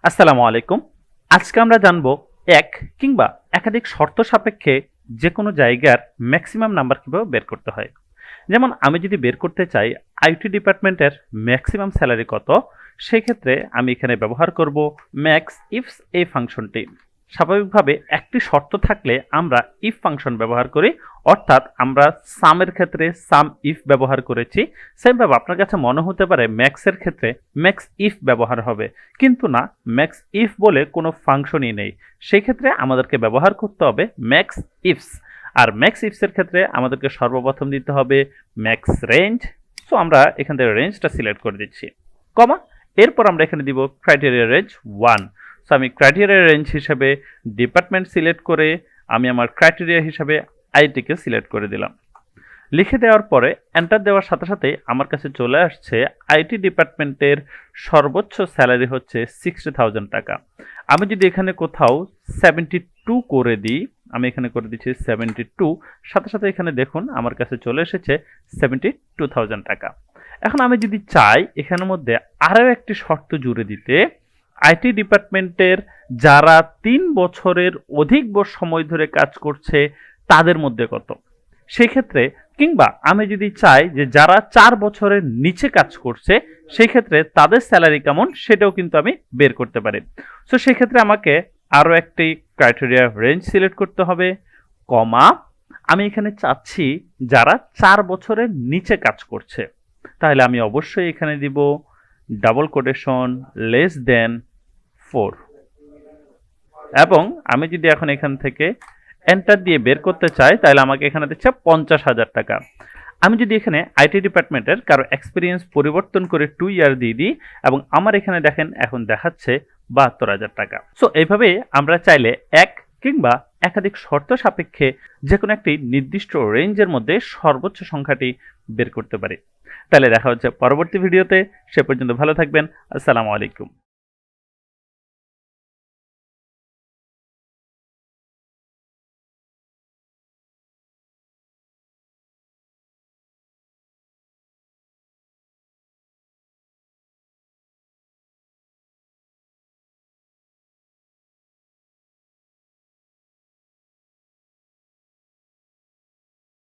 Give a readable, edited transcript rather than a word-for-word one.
আসসালামু আলাইকুম। আজকে আমরা জানব এক কিংবা একাধিক শর্ত সাপেক্ষে যে কোনো জায়গার ম্যাক্সিমাম নাম্বার কিভাবে বের করতে হয়। যেমন আমি যদি বের করতে চাই আইটি ডিপার্টমেন্টের ম্যাক্সিমাম স্যালারি কত, সেই ক্ষেত্রে আমি এখানে ব্যবহার করব ম্যাক্স ইফস এই ফাংশনটি। স্বাভাবিকভাবে একটি শর্ত থাকলে আমরা ইফ ফাংশন ব্যবহার করি, অর্থাৎ আমরা সামের ক্ষেত্রে সাম ইফ ব্যবহার করেছি। সেমভাবে আপনার কাছে মনে হতে পারে ম্যাক্সের ক্ষেত্রে ম্যাক্স ইফ ব্যবহার হবে, কিন্তু না, ম্যাক্স ইফ বলে কোনো ফাংশনই নেই। সেই ক্ষেত্রে আমাদেরকে ব্যবহার করতে হবে ম্যাক্স ইফস। আর ম্যাক্স ইফসের ক্ষেত্রে আমাদেরকে সর্বপ্রথম দিতে হবে ম্যাক্স রেঞ্জ। সো আমরা এখান থেকে রেঞ্জটা সিলেক্ট করে দিচ্ছি, কমা, এরপর আমরা এখানে দিব ক্রাইটেরিয়া রেঞ্জ 1। সো আমি ক্রাইটেরিয়া রেঞ্জ হিসেবে ডিপার্টমেন্ট সিলেক্ট করে আমি আমার ক্রাইটেরিয়া হিসেবে আইটিকে সিলেক্ট করে দিলাম। লিখে দেওয়ার পরে এন্টার দেওয়ার সাথে সাথে আমার কাছে চলে আসছে আইটি ডিপার্টমেন্টের সর্বোচ্চ স্যালারি হচ্ছে 60,000 টাকা। আমি যদি এখানে কোথাও 72 করে দিই, আমি এখানে করে দিচ্ছি 72, সাথে সাথে এখানে দেখুন আমার কাছে চলে এসেছে 72,000 টাকা। এখন আমি যদি চাই এখানের মধ্যে আরও একটি শর্ত জুড়ে দিতে, আইটি ডিপার্টমেন্টের যারা 3 বছরের অধিক সময় ধরে কাজ করছে তাদের মধ্যে কত, সেক্ষেত্রে, কিংবা আমি যদি চাই যে যারা 4 বছরের নিচে কাজ করছে সেই ক্ষেত্রে তাদের স্যালারি কেমন, সেটাও কিন্তু আমি বের করতে পারি। সো সেক্ষেত্রে আমাকে আরও একটি ক্রাইটেরিয়া রেঞ্জ সিলেক্ট করতে হবে, কমা, আমি এখানে চাচ্ছি যারা 4 বছরের নিচে কাজ করছে, তাহলে আমি অবশ্যই এখানে দিব ডাবল কোটেশন লেস দেন 4। এবং আমি যদি এখন এখান থেকে এন্টার দিয়ে বের করতে চাই তাহলে আমাকে এখানে দিচ্ছে 50,000 টাকা। আমি যদি এখানে আইটি ডিপার্টমেন্টের কারো এক্সপিরিয়েন্স পরিবর্তন করে 2 ইয়ার দিয়ে দিই এবং আমার এখানে দেখেন এখন দেখাচ্ছে 72,000 টাকা। সো এইভাবে আমরা চাইলে এক কিংবা একাধিক শর্ত সাপেক্ষে যে কোনো একটি নির্দিষ্ট রেঞ্জের মধ্যে সর্বোচ্চ সংখ্যাটি বের করতে পারি। তাহলে দেখা হচ্ছে পরবর্তী ভিডিওতে, সে পর্যন্ত ভালো থাকবেন। আসসালামু আলাইকুম।